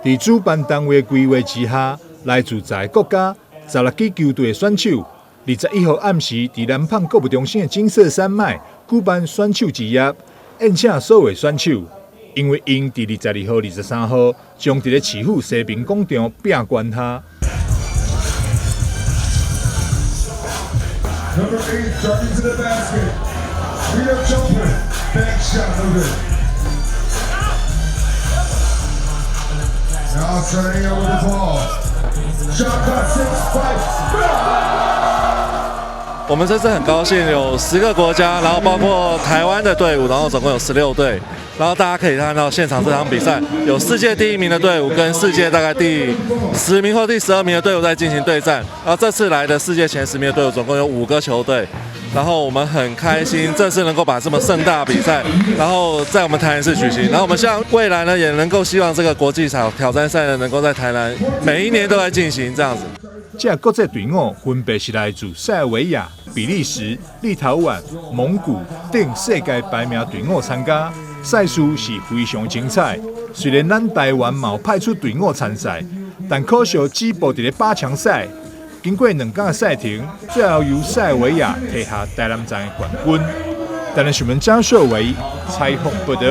在主办单位规划之下，来自在国家16支球队的选手，21号暗时在南胖国务中心的金色山脉举办选手之夜，宴请所有选手。因为因在22号、23号将伫咧市府西平广场拼关下。Number 8 driving to the basket. Leo Jumper, back shot, no good. Now turning over the ball. Shot clock 6-5. 我们这次很高兴有10个国家，然后包括台湾的队伍，然后总共有16队。然后大家可以看到现场这场比赛有世界第1名的队伍跟世界大概第10名或第12名的队伍在进行对战。然后这次来的世界前10名的队伍总共有5个球队。然后我们很开心，这次能够把这么盛大的比赛，然后在我们台南市举行。然后我们希望未来呢，也能够希望这个国际挑战赛呢，能够在台南每一年都来进行这样子。这国际队伍分别是来自塞尔维亚、比利时、立陶宛、蒙古等世界排名队伍参加。赛事是非常精彩，虽然咱台湾嘛有派出队伍参赛，但可惜止步伫咧8强赛。经过2天的赛程，最后由塞尔维亚拿下台南站的冠军。台南新闻张硕维采访报道。